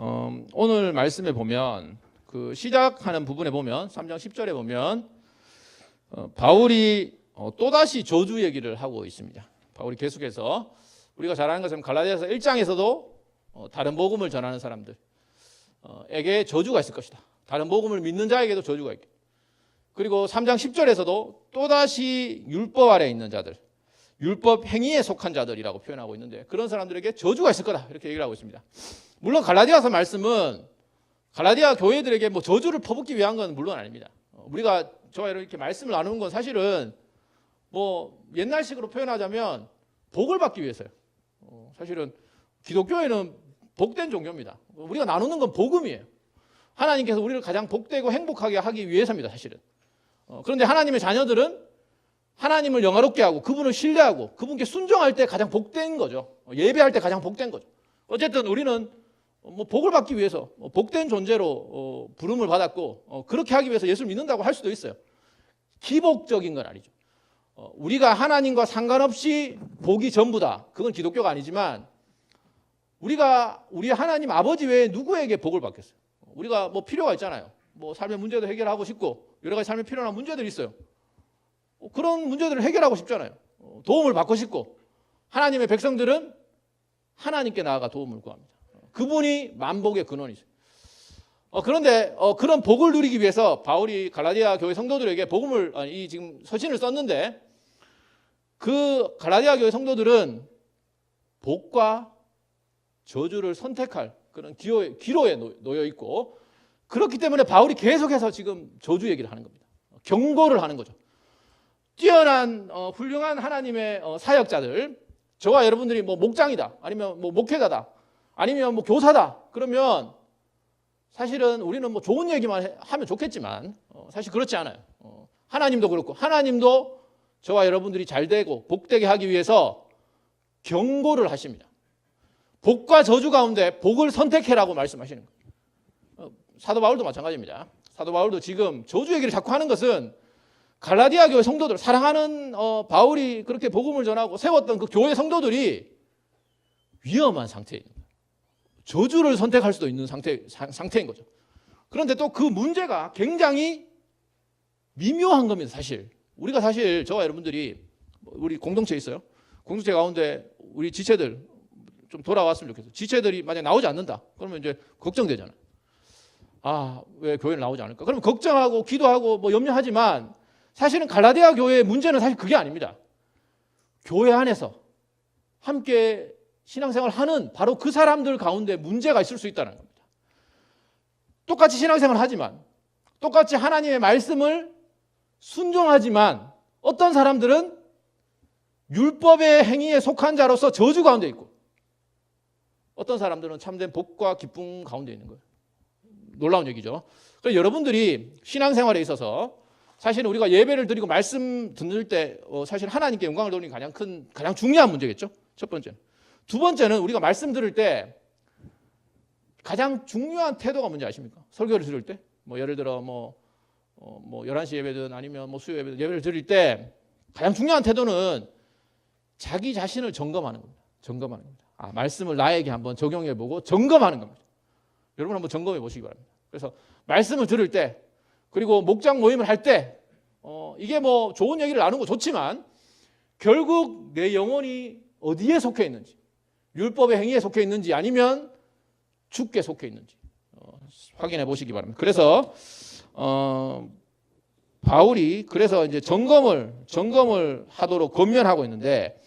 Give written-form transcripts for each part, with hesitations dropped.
오늘 말씀에 보면 그 시작하는 부분에 보면 3장 10절에 보면 바울이 또다시 저주 얘기를 하고 있습니다. 바울이 계속해서 우리가 잘 아는 것처럼 갈라디아서 1장에서도 다른 복음을 전하는 사람들에게 저주가 있을 것이다. 다른 복음을 믿는 자에게도 저주가 있고, 그리고 3장 10절에서도 또다시 율법 아래 있는 자들, 율법 행위에 속한 자들이라고 표현하고 있는데, 그런 사람들에게 저주가 있을 거다 이렇게 얘기를 하고 있습니다. 물론 갈라디아서 말씀은 갈라디아 교회들에게 뭐 저주를 퍼붓기 위한 건 물론 아닙니다. 우리가 저와 이렇게 말씀을 나누는 건 사실은 뭐 옛날식으로 표현하자면 복을 받기 위해서요. 사실은 기독교회는 복된 종교입니다. 우리가 나누는 건 복음이에요. 하나님께서 우리를 가장 복되고 행복하게 하기 위해서입니다, 사실은. 그런데 하나님의 자녀들은 하나님을 영화롭게 하고 그분을 신뢰하고 그분께 순종할 때 가장 복된 거죠. 예배할 때 가장 복된 거죠. 어쨌든 우리는 뭐 복을 받기 위해서 복된 존재로 부름을 받았고, 그렇게 하기 위해서 예수를 믿는다고 할 수도 있어요. 기복적인 건 아니죠. 우리가 하나님과 상관없이 복이 전부다, 그건 기독교가 아니지만, 우리가 우리 하나님 아버지 외에 누구에게 복을 받겠어요? 우리가 뭐 필요가 있잖아요. 뭐 삶의 문제도 해결하고 싶고 여러 가지 삶에 필요한 문제들이 있어요. 그런 문제들을 해결하고 싶잖아요. 도움을 받고 싶고, 하나님의 백성들은 하나님께 나아가 도움을 구합니다. 그분이 만복의 근원이죠. 그런데 그런 복을 누리기 위해서 바울이 갈라디아 교회 성도들에게 복음을, 이 지금 서신을 썼는데, 그 갈라디아 교회 성도들은 복과 저주를 선택할 그런 기로에 놓여 있고, 그렇기 때문에 바울이 계속해서 지금 저주 얘기를 하는 겁니다. 경고를 하는 거죠. 뛰어난 훌륭한 하나님의 사역자들, 저와 여러분들이 뭐 목장이다, 아니면 뭐 목회자다, 아니면 뭐 교사다, 그러면 사실은 우리는 뭐 좋은 얘기만 하면 좋겠지만 사실 그렇지 않아요. 하나님도 그렇고, 하나님도 저와 여러분들이 잘 되고 복되게 하기 위해서 경고를 하십니다. 복과 저주 가운데 복을 선택해라고 말씀하시는 거예요. 사도 바울도 마찬가지입니다. 사도 바울도 지금 저주 얘기를 자꾸 하는 것은 갈라디아 교회 성도들, 사랑하는 바울이 그렇게 복음을 전하고 세웠던 그 교회 성도들이 위험한 상태인 거예요. 저주를 선택할 수도 있는 상태인 거죠. 그런데 또 그 문제가 굉장히 미묘한 겁니다. 사실 우리가, 사실 저와 여러분들이, 우리 공동체 있어요. 공동체 가운데 우리 지체들 좀 돌아왔으면 좋겠어요. 지체들이 만약 나오지 않는다 그러면 이제 걱정되잖아요. 왜 교회를 나오지 않을까? 그러면 걱정하고 기도하고 뭐 염려하지만, 사실은 갈라디아 교회의 문제는 사실 그게 아닙니다. 교회 안에서 함께 신앙생활을 하는 바로 그 사람들 가운데 문제가 있을 수 있다는 겁니다. 똑같이 신앙생활을 하지만, 똑같이 하나님의 말씀을 순종하지만, 어떤 사람들은 율법의 행위에 속한 자로서 저주 가운데 있고, 어떤 사람들은 참된 복과 기쁨 가운데 있는 거예요. 놀라운 얘기죠. 그래서 여러분들이 신앙생활에 있어서 사실은 우리가 예배를 드리고 말씀 듣는 때 사실 하나님께 영광을 돌리는 가장 중요한 문제겠죠. 첫 번째는. 두 번째는 우리가 말씀 들을 때 가장 중요한 태도가 뭔지 아십니까? 설교를 들을 때, 뭐 예를 들어 뭐 11시 예배든 아니면 뭐 수요 예배든 예배를 드릴 때 가장 중요한 태도는 자기 자신을 점검하는 겁니다. 점검하는 겁니다. 말씀을 나에게 한번 적용해 보고 점검하는 겁니다. 여러분 한번 점검해 보시기 바랍니다. 그래서 말씀을 들을 때, 그리고 목장 모임을 할 때, 이게 뭐 좋은 얘기를 나누는 거 좋지만 결국 내 영혼이 어디에 속해 있는지, 율법의 행위에 속해 있는지 아니면 주께 속해 있는지 확인해 보시기 바랍니다. 그래서 바울이 그래서 이제 점검을 하도록 권면하고 있는데,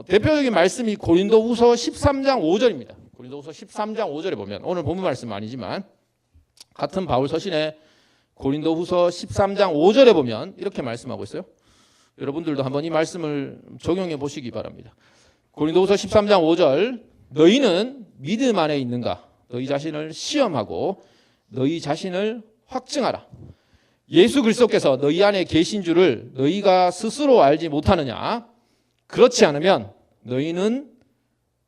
대표적인 말씀이 고린도후서 13장 5절입니다. 고린도후서 13장 5절에 보면, 오늘 본문 말씀은 아니지만 같은 바울 서신에 고린도후서 13장 5절에 보면 이렇게 말씀하고 있어요. 여러분들도 한번 이 말씀을 적용해 보시기 바랍니다. 고린도후서 13장 5절, 너희는 믿음 안에 있는가? 너희 자신을 시험하고 너희 자신을 확증하라. 예수 그리스도께서 너희 안에 계신 줄을 너희가 스스로 알지 못하느냐? 그렇지 않으면 너희는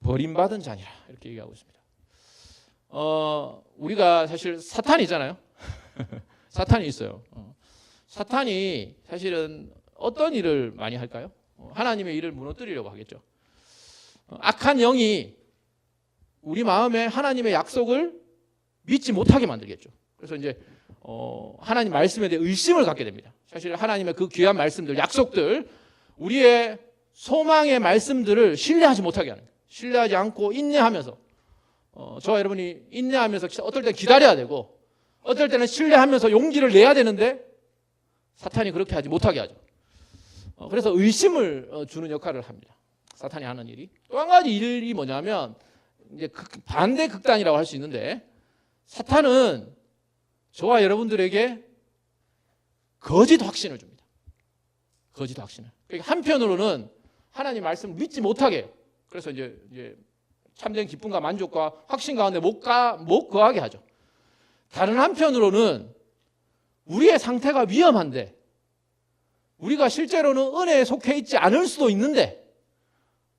버림받은 자니라. 이렇게 얘기하고 있습니다. 우리가 사실 사탄이잖아요. 사탄이 있어요. 사탄이 사실은 어떤 일을 많이 할까요? 하나님의 일을 무너뜨리려고 하겠죠. 악한 영이 우리 마음에 하나님의 약속을 믿지 못하게 만들겠죠. 그래서 이제 하나님 말씀에 대해 의심을 갖게 됩니다. 사실 하나님의 그 귀한 말씀들, 약속들, 우리의 소망의 말씀들을 신뢰하지 못하게 하는 거예요. 신뢰하지 않고 인내하면서 저와 여러분이 인내하면서 어떨 때 기다려야 되고 어떨 때는 신뢰하면서 용기를 내야 되는데 사탄이 그렇게 하지 못하게 하죠. 그래서 의심을 주는 역할을 합니다. 사탄이 하는 일이. 또 한 가지 일이 뭐냐면 이제 반대 극단이라고 할 수 있는데 사탄은 저와 여러분들에게 거짓 확신을 줍니다. 거짓 확신을. 그러니까 한편으로는 하나님 말씀을 믿지 못하게 해요. 그래서 이제 참된 기쁨과 만족과 확신 가운데 못 거하게 하죠. 다른 한편으로는 우리의 상태가 위험한데 우리가 실제로는 은혜에 속해 있지 않을 수도 있는데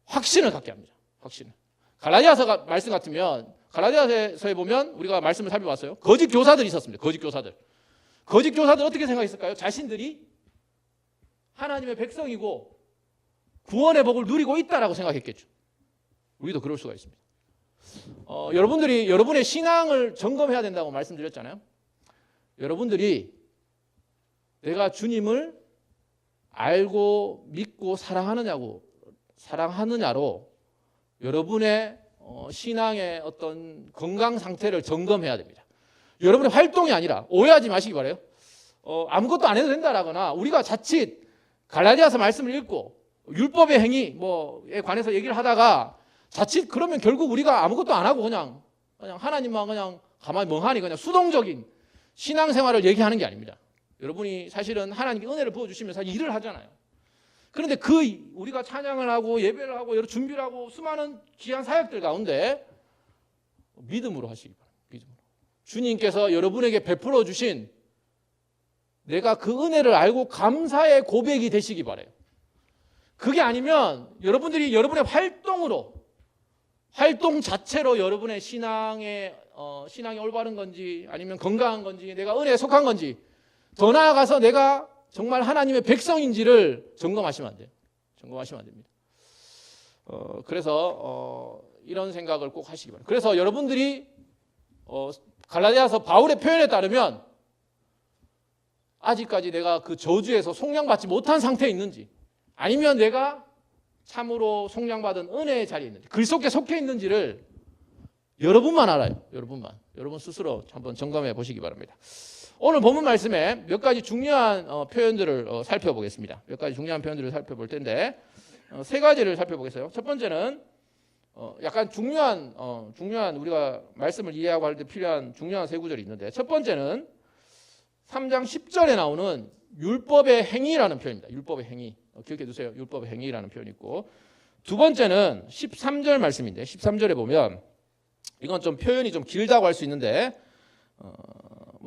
확신을 갖게 합니다. 확신을. 갈라디아서 말씀 같으면 갈라디아서에 보면 우리가 말씀을 살펴봤어요. 거짓 교사들이 있었습니다. 거짓 교사들. 거짓 교사들 어떻게 생각했을까요? 자신들이 하나님의 백성이고 구원의 복을 누리고 있다라고 생각했겠죠. 우리도 그럴 수가 있습니다. 여러분들이 여러분의 신앙을 점검해야 된다고 말씀드렸잖아요. 여러분들이 내가 주님을 알고 믿고 사랑하느냐로 여러분의 신앙의 어떤 건강 상태를 점검해야 됩니다. 여러분의 활동이 아니라 오해하지 마시기 바라요. 아무것도 안 해도 된다라거나 우리가 자칫 갈라디아서 말씀을 읽고 율법의 행위에 관해서 얘기를 하다가 자칫 그러면 결국 우리가 아무것도 안 하고 그냥 하나님만 그냥 가만히 멍하니 그냥 수동적인 신앙생활을 얘기하는 게 아닙니다. 여러분이 사실은 하나님께 은혜를 부어주시면서 일을 하잖아요. 그런데 우리가 찬양을 하고 예배를 하고 여러 준비를 하고 수많은 귀한 사역들 가운데 믿음으로 하시기 바랍니다. 믿음으로. 주님께서 여러분에게 베풀어 주신 내가 그 은혜를 알고 감사의 고백이 되시기 바라요. 그게 아니면 여러분들이 여러분의 활동 자체로 여러분의 신앙이 올바른 건지 아니면 건강한 건지 내가 은혜에 속한 건지 더 나아가서 내가 정말 하나님의 백성인지를 점검하시면 안 돼요. 점검하시면 안 됩니다. 그래서 이런 생각을 꼭 하시기 바랍니다. 그래서 여러분들이 갈라디아서 바울의 표현에 따르면 아직까지 내가 그 저주에서 속량받지 못한 상태에 있는지 아니면 내가 참으로 속량받은 은혜의 자리에 있는지 그리스도께 속해 있는지를 여러분만 알아요. 여러분 스스로 한번 점검해 보시기 바랍니다. 오늘 본문 말씀에 몇 가지 중요한 표현들을 살펴보겠습니다. 몇 가지 중요한 표현들을 살펴볼 텐데 세 가지를 살펴보겠어요. 첫 번째는 약간 중요한 우리가 말씀을 이해하고 할 때 필요한 중요한 세 구절이 있는데 첫 번째는 3장 10절에 나오는 율법의 행위라는 표현입니다. 율법의 행위. 기억해 두세요. 율법의 행위라는 표현이 있고 두 번째는 13절 말씀인데 13절에 보면 이건 좀 표현이 좀 길다고 할 수 있는데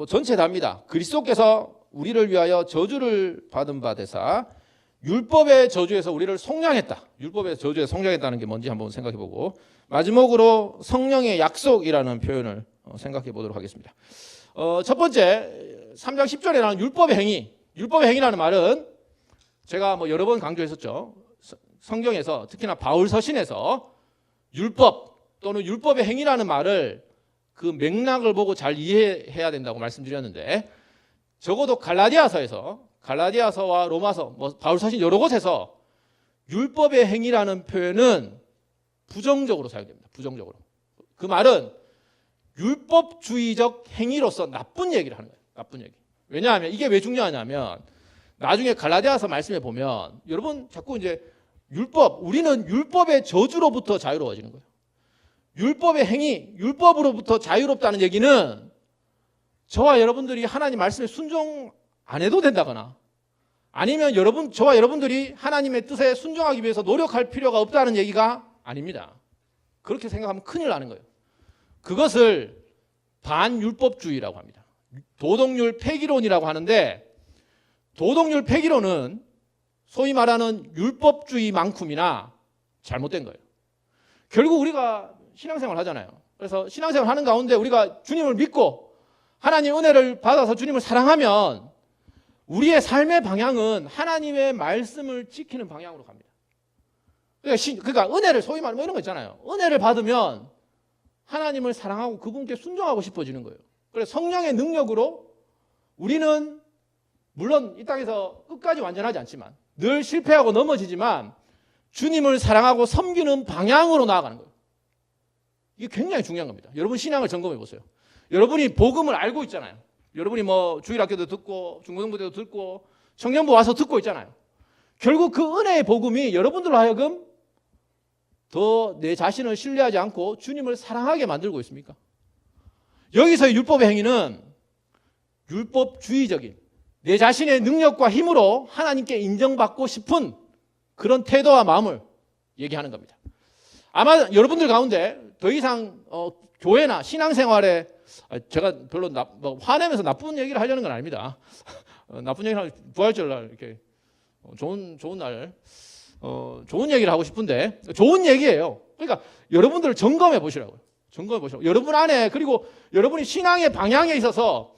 전체 답니다. 그리스도께서 우리를 위하여 저주를 받은 바 되사 율법의 저주에서 우리를 속량했다. 율법의 저주에서 속량했다는 게 뭔지 한번 생각해 보고 마지막으로 성령의 약속이라는 표현을 생각해 보도록 하겠습니다. 첫 번째 3장 10절에 나오는 율법의 행위. 율법의 행위라는 말은 제가 여러 번 강조했었죠. 성경에서 특히나 바울 서신에서 율법 또는 율법의 행위라는 말을 그 맥락을 보고 잘 이해해야 된다고 말씀드렸는데 적어도 갈라디아서와 로마서 바울 서신 여러 곳에서 율법의 행위라는 표현은 부정적으로 사용됩니다. 부정적으로. 그 말은 율법주의적 행위로서 나쁜 얘기를 하는 거예요. 나쁜 얘기. 왜냐하면 이게 왜 중요하냐면 나중에 갈라디아서 말씀에 보면 여러분 자꾸 이제 우리는 율법의 저주로부터 자유로워지는 거예요. 율법의 행위, 율법으로부터 자유롭다는 얘기는 저와 여러분들이 하나님 말씀에 순종 안 해도 된다거나 아니면 저와 여러분들이 하나님의 뜻에 순종하기 위해서 노력할 필요가 없다는 얘기가 아닙니다. 그렇게 생각하면 큰일 나는 거예요. 그것을 반율법주의라고 합니다. 도덕률 폐기론이라고 하는데 도덕률 폐기론은 소위 말하는 율법주의만큼이나 잘못된 거예요. 결국 우리가 신앙생활 하잖아요. 그래서 신앙생활 하는 가운데 우리가 주님을 믿고 하나님 은혜를 받아서 주님을 사랑하면 우리의 삶의 방향은 하나님의 말씀을 지키는 방향으로 갑니다. 그러니까 은혜를 소위 말하면 이런 거 있잖아요. 은혜를 받으면 하나님을 사랑하고 그분께 순종하고 싶어지는 거예요. 그래서 성령의 능력으로 우리는 물론 이 땅에서 끝까지 완전하지 않지만 늘 실패하고 넘어지지만 주님을 사랑하고 섬기는 방향으로 나아가는 거예요. 이게 굉장히 중요한 겁니다. 여러분 신앙을 점검해 보세요. 여러분이 복음을 알고 있잖아요. 여러분이 뭐 주일학교도 듣고 중고등부도 듣고 청년부 와서 듣고 있잖아요. 결국 그 은혜의 복음이 여러분들로 하여금 더 내 자신을 신뢰하지 않고 주님을 사랑하게 만들고 있습니까? 여기서의 율법의 행위는 율법주의적인 내 자신의 능력과 힘으로 하나님께 인정받고 싶은 그런 태도와 마음을 얘기하는 겁니다. 아마 여러분들 가운데 더 이상 교회나 신앙생활에 제가 별로 화내면서 나쁜 얘기를 하려는 건 아닙니다. 나쁜 얘기를 하면 부활절날 이렇게 좋은 날 좋은 얘기를 하고 싶은데 좋은 얘기예요. 그러니까 여러분들 점검해 보시라고요. 점검해 보시라고. 여러분 안에 그리고 여러분이 신앙의 방향에 있어서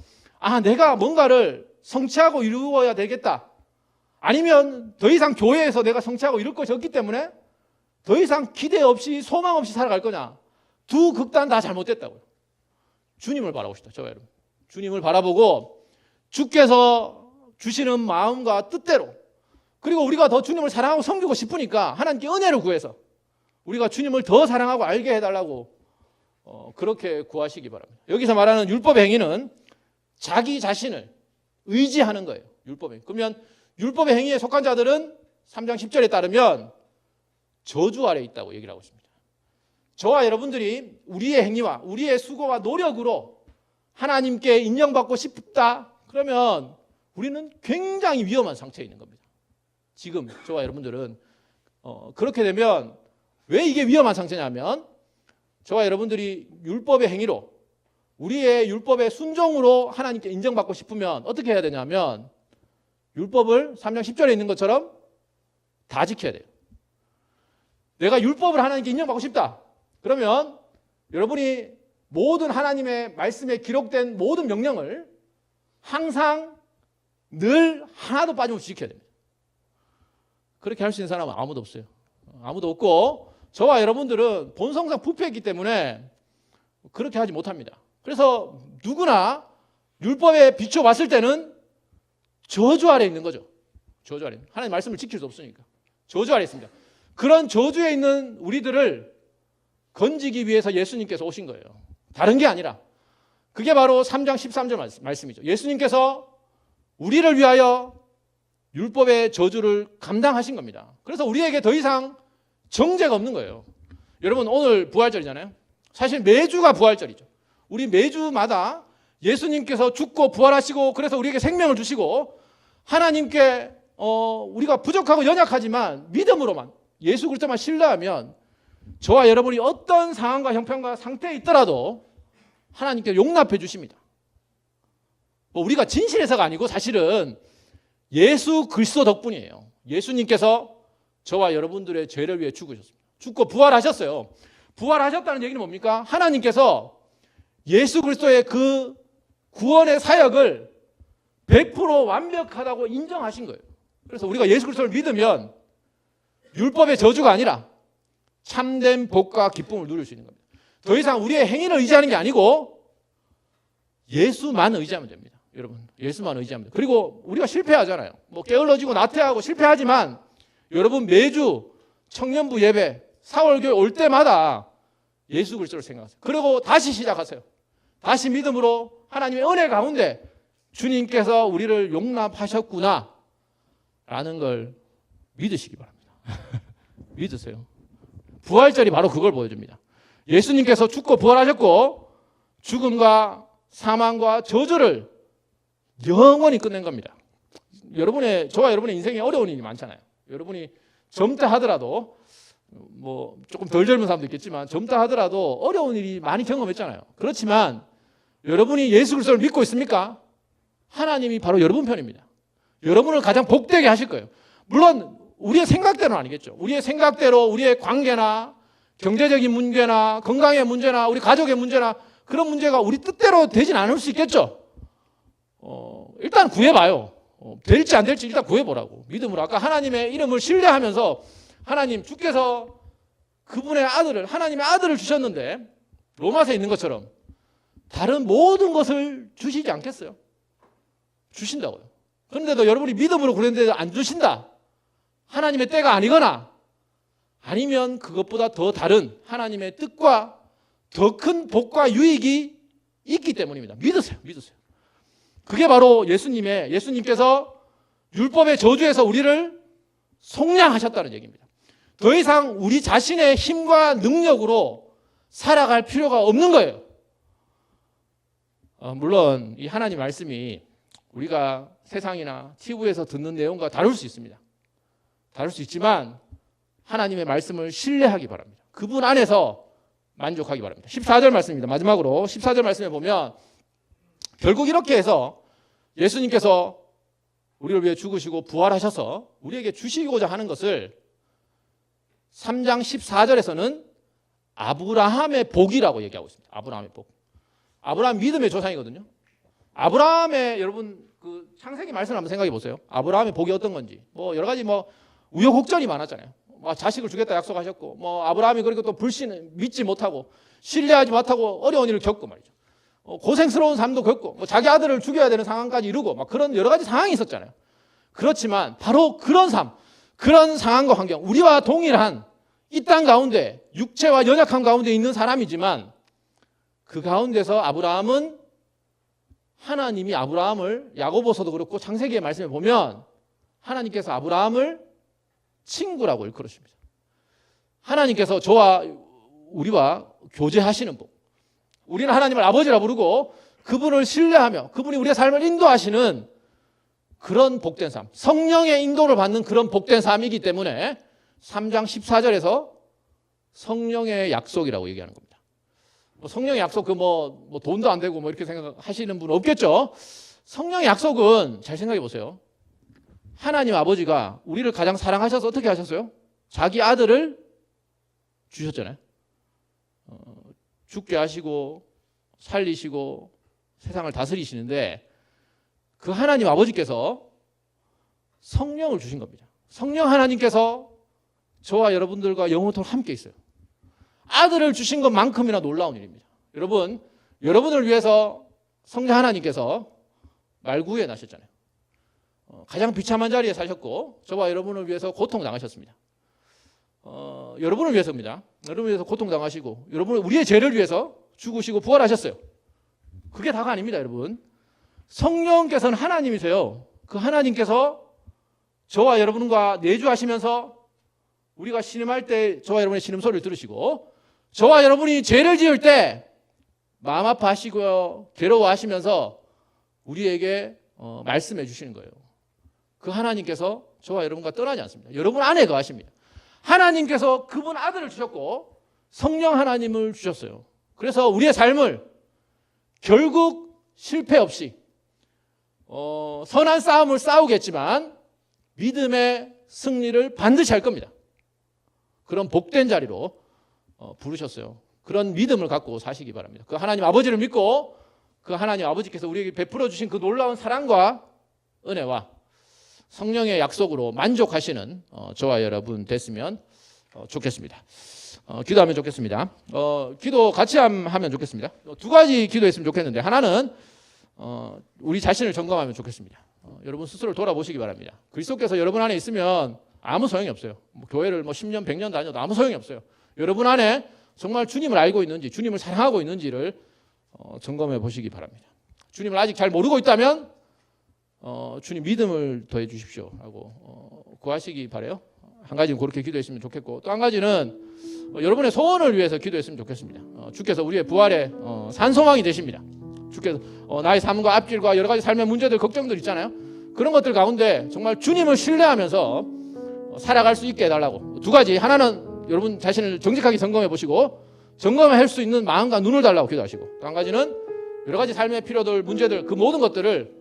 내가 뭔가를 성취하고 이루어야 되겠다. 아니면 더 이상 교회에서 내가 성취하고 이룰 것이 없기 때문에 더 이상 기대 없이 소망 없이 살아갈 거냐. 두 극단 다 잘못됐다고요. 주님을 바라봅시다. 저와 여러분. 주님을 바라보고 주께서 주시는 마음과 뜻대로 그리고 우리가 더 주님을 사랑하고 섬기고 싶으니까 하나님께 은혜를 구해서 우리가 주님을 더 사랑하고 알게 해달라고 그렇게 구하시기 바랍니다. 여기서 말하는 율법의 행위는 자기 자신을 의지하는 거예요. 율법의 행위. 그러면 율법의 행위에 속한 자들은 3장 10절에 따르면 저주 아래 있다고 얘기를 하고 있습니다. 저와 여러분들이 우리의 행위와 우리의 수고와 노력으로 하나님께 인정받고 싶다. 그러면 우리는 굉장히 위험한 상태에 있는 겁니다. 지금 저와 여러분들은 그렇게 되면 왜 이게 위험한 상태냐면 저와 여러분들이 율법의 행위로 우리의 율법의 순종으로 하나님께 인정받고 싶으면 어떻게 해야 되냐면 율법을 3장 10절에 있는 것처럼 다 지켜야 돼요. 내가 율법을 하나님께 인정받고 싶다. 그러면 여러분이 모든 하나님의 말씀에 기록된 모든 명령을 항상 늘 하나도 빠짐없이 지켜야 됩니다. 그렇게 할 수 있는 사람은 아무도 없어요. 아무도 없고 저와 여러분들은 본성상 부패했기 때문에 그렇게 하지 못합니다. 그래서 누구나 율법에 비춰봤을 때는 저주 아래 있는 거죠. 저주 아래. 하나님 말씀을 지킬 수 없으니까. 저주 아래 있습니다. 그런 저주에 있는 우리들을 건지기 위해서 예수님께서 오신 거예요. 다른 게 아니라. 그게 바로 3장 13절 말씀이죠. 예수님께서 우리를 위하여 율법의 저주를 감당하신 겁니다. 그래서 우리에게 더 이상 정죄가 없는 거예요. 여러분 오늘 부활절이잖아요. 사실 매주가 부활절이죠. 우리 매주마다 예수님께서 죽고 부활하시고 그래서 우리에게 생명을 주시고 하나님께 우리가 부족하고 연약하지만 믿음으로만 예수 그리스도만 신뢰하면 저와 여러분이 어떤 상황과 형편과 상태에 있더라도 하나님께 용납해 주십니다. 우리가 진실해서가 아니고 사실은 예수 그리스도 덕분이에요. 예수님께서 저와 여러분들의 죄를 위해 죽으셨습니다. 죽고 부활하셨어요. 부활하셨다는 얘기는 뭡니까? 하나님께서 예수 그리스도의 그 구원의 사역을 100% 완벽하다고 인정하신 거예요. 그래서 우리가 예수 그리스도를 믿으면 율법의 저주가 아니라 참된 복과 기쁨을 누릴 수 있는 겁니다. 더 이상 우리의 행위를 의지하는 게 아니고 예수만 의지하면 됩니다. 여러분 예수만 의지하면 됩니다. 그리고 우리가 실패하잖아요. 게을러지고 나태하고 실패하지만 여러분 매주 청년부 예배 4월교회 올 때마다 예수 그리스도를 생각하세요. 그리고 다시 시작하세요. 다시 믿음으로 하나님의 은혜 가운데 주님께서 우리를 용납하셨구나 라는 걸 믿으시기 바랍니다. 믿으세요. 부활절이 바로 그걸 보여줍니다. 예수님께서 죽고 부활하셨고 죽음과 사망과 저주를 영원히 끝낸 겁니다. 저와 여러분의 인생에 어려운 일이 많잖아요. 여러분이 젊다 하더라도 조금 덜 젊은 사람도 있겠지만 젊다 하더라도 어려운 일이 많이 경험했잖아요. 그렇지만 여러분이 예수 그리스도를 믿고 있습니까? 하나님이 바로 여러분 편입니다. 여러분을 가장 복되게 하실 거예요. 물론 우리의 생각대로는 아니겠죠. 우리의 생각대로 우리의 관계나 경제적인 문제나 건강의 문제나 우리 가족의 문제나 그런 문제가 우리 뜻대로 되진 않을 수 있겠죠. 일단 구해봐요. 될지 안 될지 일단 구해보라고. 믿음으로. 아까 하나님의 이름을 신뢰하면서 하나님 주께서 그분의 아들을 하나님의 아들을 주셨는데 로마서에 있는 것처럼 다른 모든 것을 주시지 않겠어요? 주신다고요. 그런데도 여러분이 믿음으로 그랬는데도 안 주신다. 하나님의 때가 아니거나 아니면 그것보다 더 다른 하나님의 뜻과 더 큰 복과 유익이 있기 때문입니다. 믿으세요. 그게 바로 예수님께서 율법의 저주에서 우리를 속량하셨다는 얘기입니다. 더 이상 우리 자신의 힘과 능력으로 살아갈 필요가 없는 거예요. 물론 이 하나님 말씀이 우리가 세상이나 TV에서 듣는 내용과 다를 수 있습니다. 다를 수 있지만 하나님의 말씀을 신뢰하기 바랍니다. 그분 안에서 만족하기 바랍니다. 14절 말씀입니다. 마지막으로 14절 말씀에 보면 결국 이렇게 해서 예수님께서 우리를 위해 죽으시고 부활하셔서 우리에게 주시고자 하는 것을 3장 14절에서는 아브라함의 복이라고 얘기하고 있습니다. 아브라함의 복. 아브라함 믿음의 조상이거든요. 아브라함의 여러분 그 창세기 말씀을 한번 생각해 보세요. 아브라함의 복이 어떤 건지. 뭐 여러 가지 뭐 우여곡절이 많았잖아요. 자식을 주겠다 약속하셨고 뭐 아브라함이 그리고 또 불신 믿지 못하고 신뢰하지 못하고 어려운 일을 겪고 말이죠. 고생스러운 삶도 겪고 뭐 자기 아들을 죽여야 되는 상황까지 이루고 막 그런 여러 가지 상황이 있었잖아요. 그렇지만 바로 그런 삶, 그런 상황과 환경, 우리와 동일한 이 땅 가운데 육체와 연약한 가운데 있는 사람이지만 그 가운데서 아브라함은 하나님이 아브라함을 야고보서도 그렇고 창세기의 말씀에 보면 하나님께서 아브라함을 친구라고 일컬으십니다. 하나님께서 저와 우리와 교제하시는 분, 우리는 하나님을 아버지라 부르고 그분을 신뢰하며 그분이 우리의 삶을 인도하시는 그런 복된 삶, 성령의 인도를 받는 그런 복된 삶이기 때문에 3장 14절에서 성령의 약속이라고 얘기하는 겁니다. 성령의 약속 뭐 돈도 안 되고 뭐 이렇게 생각하시는 분은 없겠죠. 성령의 약속은 잘 생각해 보세요. 하나님 아버지가 우리를 가장 사랑하셔서 어떻게 하셨어요? 자기 아들을 주셨잖아요. 죽게 하시고 살리시고 세상을 다스리시는데 그 하나님 아버지께서 성령을 주신 겁니다. 성령 하나님께서 저와 여러분들과 영원토록 함께 있어요. 아들을 주신 것만큼이나 놀라운 일입니다. 여러분, 여러분을 위해서 성령 하나님께서 말구에 나셨잖아요. 가장 비참한 자리에 사셨고 저와 여러분을 위해서 고통당하셨습니다. 여러분을 위해서입니다. 여러분을 위해서 고통당하시고 우리의 죄를 위해서 죽으시고 부활하셨어요. 그게 다가 아닙니다, 여러분. 성령께서는 하나님이세요. 그 하나님께서 저와 여러분과 내주하시면서 우리가 신음할 때 저와 여러분의 신음소리를 들으시고 저와 여러분이 죄를 지을 때 마음 아파하시고요 괴로워하시면서 우리에게 말씀해 주시는 거예요. 그 하나님께서 저와 여러분과 떠나지 않습니다. 여러분 안에 거하십니다. 하나님께서 그분 아들을 주셨고 성령 하나님을 주셨어요. 그래서 우리의 삶을 결국 실패 없이 선한 싸움을 싸우겠지만 믿음의 승리를 반드시 할 겁니다. 그런 복된 자리로 부르셨어요. 그런 믿음을 갖고 사시기 바랍니다. 그 하나님 아버지를 믿고 그 하나님 아버지께서 우리에게 베풀어 주신 그 놀라운 사랑과 은혜와 성령의 약속으로 만족하시는 저와 여러분 됐으면 좋겠습니다. 기도하면 좋겠습니다. 기도 같이 하면 좋겠습니다. 두 가지 기도했으면 좋겠는데 하나는 우리 자신을 점검하면 좋겠습니다. 여러분 스스로를 돌아보시기 바랍니다. 그리스도께서 여러분 안에 있으면 아무 소용이 없어요. 교회를 10년, 100년 다녀도 아무 소용이 없어요. 여러분 안에 정말 주님을 알고 있는지, 주님을 사랑하고 있는지를 점검해 보시기 바랍니다. 주님을 아직 잘 모르고 있다면 주님 믿음을 더해 주십시오 하고 구하시기 바라요. 한 가지는 그렇게 기도했으면 좋겠고 또 한 가지는 여러분의 소원을 위해서 기도했으면 좋겠습니다. 주께서 우리의 부활의 산소망이 되십니다. 주께서 나의 삶과 앞길과 여러 가지 삶의 문제들, 걱정들 있잖아요. 그런 것들 가운데 정말 주님을 신뢰하면서 살아갈 수 있게 해달라고. 두 가지. 하나는 여러분 자신을 정직하게 점검해 보시고 점검할 수 있는 마음과 눈을 달라고 기도하시고 또 한 가지는 여러 가지 삶의 필요들, 문제들 그 모든 것들을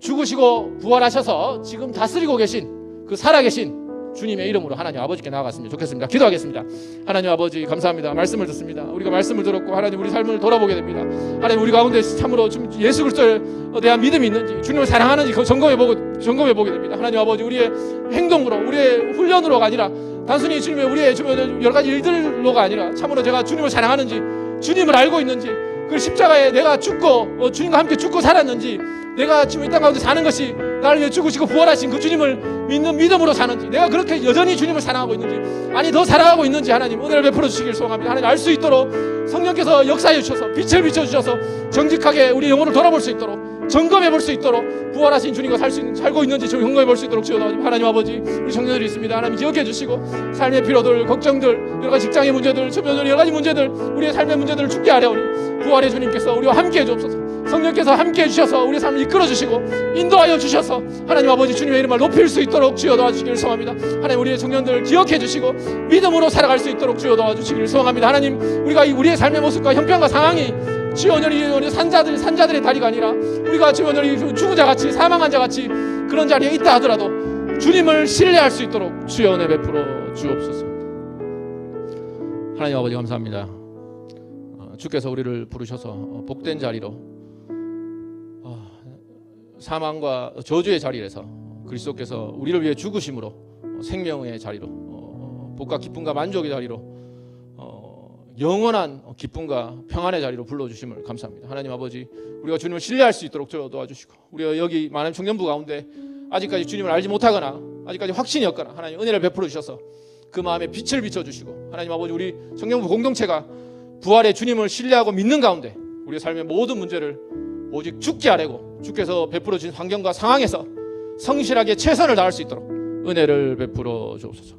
죽으시고 부활하셔서 지금 다스리고 계신 그 살아계신 주님의 이름으로 하나님 아버지께 나아갔으면 좋겠습니다. 기도하겠습니다. 하나님 아버지 감사합니다. 말씀을 듣습니다. 우리가 말씀을 들었고 하나님 우리 삶을 돌아보게 됩니다. 하나님 우리 가운데 참으로 예수 그리스도에 대한 믿음이 있는지 주님을 사랑하는지 점검해 보게 됩니다. 하나님 아버지 우리의 행동으로 우리의 훈련으로가 아니라 단순히 주님의 우리의 여러 가지 일들로가 아니라 참으로 제가 주님을 사랑하는지 주님을 알고 있는지, 그 십자가에 내가 죽고 주님과 함께 죽고 살았는지, 내가 지금 이 땅 가운데 사는 것이 나를 위해 죽으시고 부활하신 그 주님을 믿는 믿음으로 사는지, 내가 그렇게 여전히 주님을 사랑하고 있는지, 아니 더 사랑하고 있는지 하나님 은혜를 베풀어 주시길 소원합니다. 하나님 알 수 있도록 성령께서 역사해 주셔서 빛을 비춰주셔서 정직하게 우리 영혼을 돌아볼 수 있도록, 점검해 볼 수 있도록, 부활하신 주님과 살고 있는지 점검해 볼 수 있도록 주여서 하나님 아버지, 우리 청년들이 있습니다. 하나님 기억해 주시고 삶의 피로들, 걱정들, 여러 가지 직장의 문제들, 주변의 여러 가지 문제들, 우리의 삶의 문제들을 죽게 하려오니 부활의 주님께서 우리와 함께 해주옵소서. 성령께서 함께 해주셔서 우리의 삶을 이끌어 주시고 인도하여 주셔서 하나님 아버지 주님의 이름을 높일 수 있도록 주여 도와주시기를 소원합니다. 하나님 우리의 청년들 기억해 주시고 믿음으로 살아갈 수 있도록 주여 도와주시기를 소원합니다. 하나님 우리가 우리의 삶의 모습과 형편과 상황이 주여 오늘 산자들의 다리가 아니라 우리가 주여 오늘 죽은 자같이 사망한 자같이 그런 자리에 있다 하더라도 주님을 신뢰할 수 있도록 주여 은혜 베풀어 주옵소서. 하나님 아버지 감사합니다. 주께서 우리를 부르셔서 복된 자리로, 사망과 저주의 자리에서 그리스도께서 우리를 위해 죽으심으로 생명의 자리로, 복과 기쁨과 만족의 자리로, 영원한 기쁨과 평안의 자리로 불러주심을 감사합니다. 하나님 아버지 우리가 주님을 신뢰할 수 있도록 도와주시고, 우리가 여기 많은 청년부 가운데 아직까지 주님을 알지 못하거나 아직까지 확신이 없거나 하나님 은혜를 베풀어 주셔서 그 마음에 빛을 비춰주시고, 하나님 아버지 우리 청년부 공동체가 부활의 주님을 신뢰하고 믿는 가운데 우리의 삶의 모든 문제를 오직 주께 아뢰고 주께서 베풀어 주신 환경과 상황에서 성실하게 최선을 다할 수 있도록 은혜를 베풀어 주옵소서.